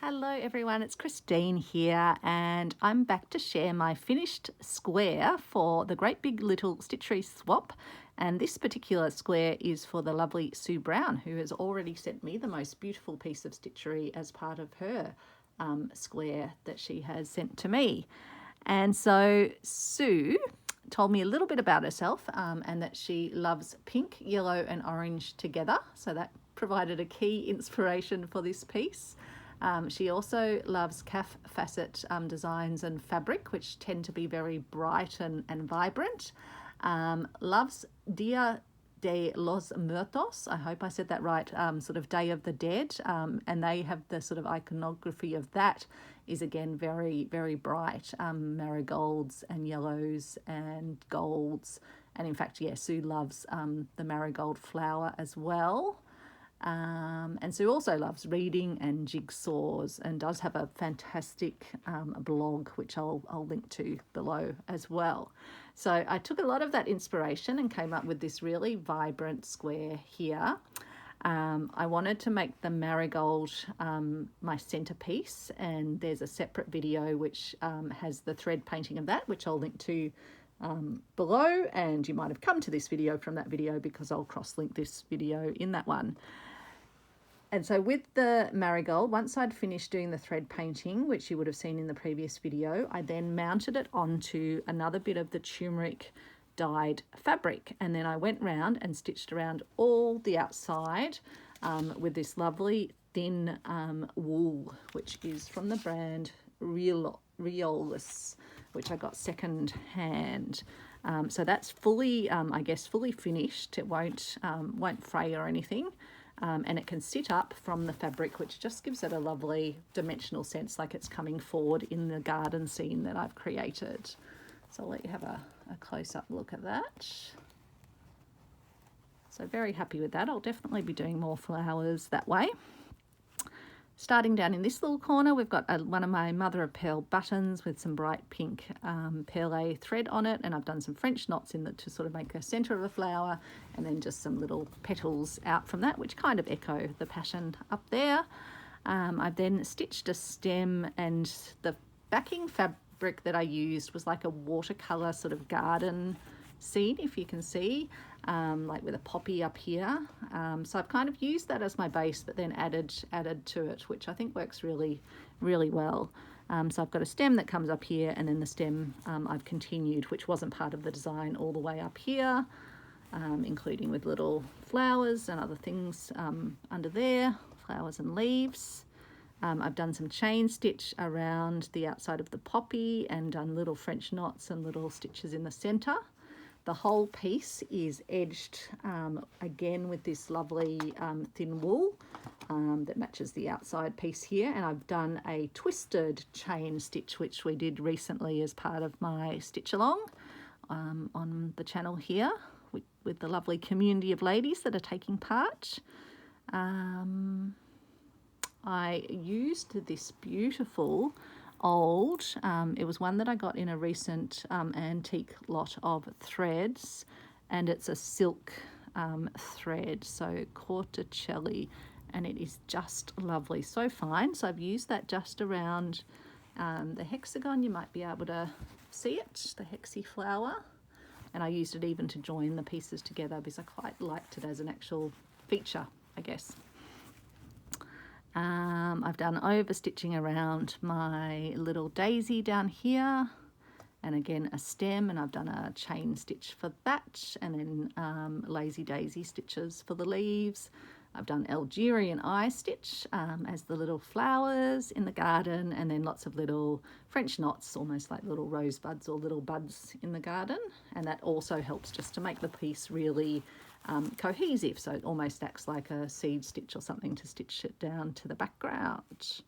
Hello everyone, it's Christine here and I'm back to share my finished square for the Great Big Little Stitchery Swap, and this particular square is for the lovely Sue Brown, who has already sent me the most beautiful piece of stitchery as part of her square that she has sent to me. And so Sue told me a little bit about herself and that she loves pink, yellow and orange together, so that provided a key inspiration for this piece. She also loves calf facet designs and fabric, which tend to be very bright and vibrant. Loves Dia de los Muertos, I hope I said that right, sort of Day of the Dead, and they have the sort of iconography of that is again very, very bright, marigolds and yellows and golds. And in fact, yeah, Sue loves the marigold flower as well. And Sue also loves reading and jigsaws and does have a fantastic blog, which I'll link to below as well. So I took a lot of that inspiration and came up with this really vibrant square here. I wanted to make the marigold my centerpiece, and there's a separate video which has the thread painting of that, which I'll link to below, and you might have come to this video from that video because I'll cross-link this video in that one. And so with the marigold, once I'd finished doing the thread painting, which you would have seen in the previous video, I then mounted it onto another bit of the turmeric dyed fabric. And then I went round and stitched around all the outside with this lovely thin wool, which is from the brand Riolis, which I got second hand. So that's fully, I guess, fully finished. It won't fray or anything. And it can sit up from the fabric, which just gives it a lovely dimensional sense, like it's coming forward in the garden scene that I've created. So I'll let you have a close-up look at that. So very happy with that. I'll definitely be doing more flowers that way. Starting down in this little corner, we've got one of my mother of pearl buttons with some bright pink perle thread on it, and I've done some French knots in to sort of make a centre of a flower, and then just some little petals out from that, which kind of echo the pattern up there. I've then stitched a stem, and the backing fabric that I used was like a watercolour sort of garden scene, if you can see, like with a poppy up here. So I've kind of used that as my base, but then added to it, which I think works really, really well. So I've got a stem that comes up here, and then the stem I've continued, which wasn't part of the design, all the way up here, including with little flowers and other things under there, flowers and leaves. I've done some chain stitch around the outside of the poppy and done little French knots and little stitches in the centre. The whole piece is edged again with this lovely thin wool that matches the outside piece here, and I've done a twisted chain stitch, which we did recently as part of my stitch along on the channel here with the lovely community of ladies that are taking part. I used this beautiful old, it was one that I got in a recent antique lot of threads, and it's a silk thread, so Corticelli, and it is just lovely, so fine. So I've used that just around the hexagon. You might be able to see it, the hexi flower, and I used it even to join the pieces together because I quite liked it as an actual feature, I guess. I've done over stitching around my little daisy down here, and again a stem, and I've done a chain stitch for that, and then lazy daisy stitches for the leaves. I've done Algerian eye stitch as the little flowers in the garden, and then lots of little French knots, almost like little rosebuds or little buds in the garden, and that also helps just to make the piece really cohesive, so it almost acts like a seed stitch or something to stitch it down to the background.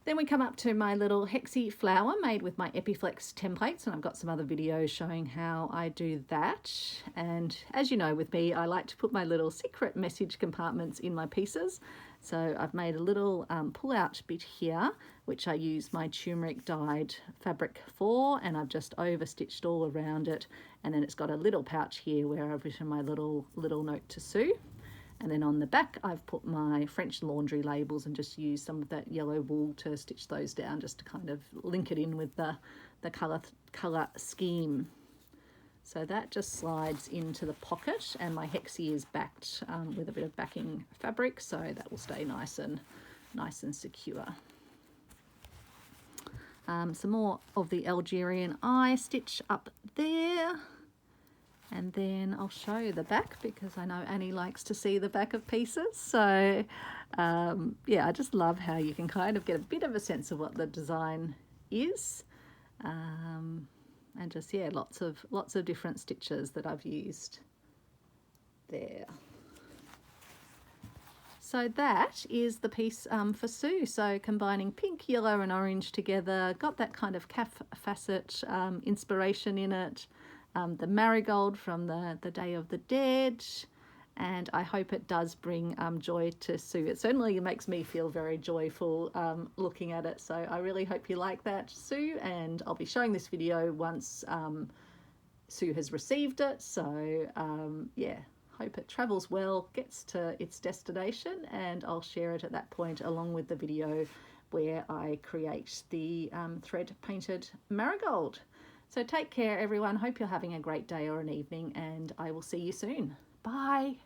Then we come up to my little hexi flower made with my Epiflex templates, and I've got some other videos showing how I do that. And as you know, with me, I like to put my little secret message compartments in my pieces. So I've made a little pull-out bit here, which I use my turmeric dyed fabric for, and I've just over stitched all around it. And then it's got a little pouch here where I've written my little note to Sue. And then on the back, I've put my French laundry labels and just used some of that yellow wool to stitch those down, just to kind of link it in with the colour scheme. So that just slides into the pocket, and my hexi is backed with a bit of backing fabric, so that will stay nice and secure. Some more of the Algerian eye stitch up there, and then I'll show you the back because I know Annie likes to see the back of pieces. So yeah, I just love how you can kind of get a bit of a sense of what the design is. And just, yeah, lots of different stitches that I've used there. So that is the piece for Sue. So combining pink, yellow and orange together, got that kind of calf facet inspiration in it, the marigold from the Day of the Dead, and I hope it does bring joy to Sue. It certainly makes me feel very joyful looking at it. So I really hope you like that, Sue, and I'll be showing this video once Sue has received it. So yeah, hope it travels well, gets to its destination, and I'll share it at that point along with the video where I create the thread painted marigold. So take care everyone, hope you're having a great day or an evening, and I will see you soon. Bye.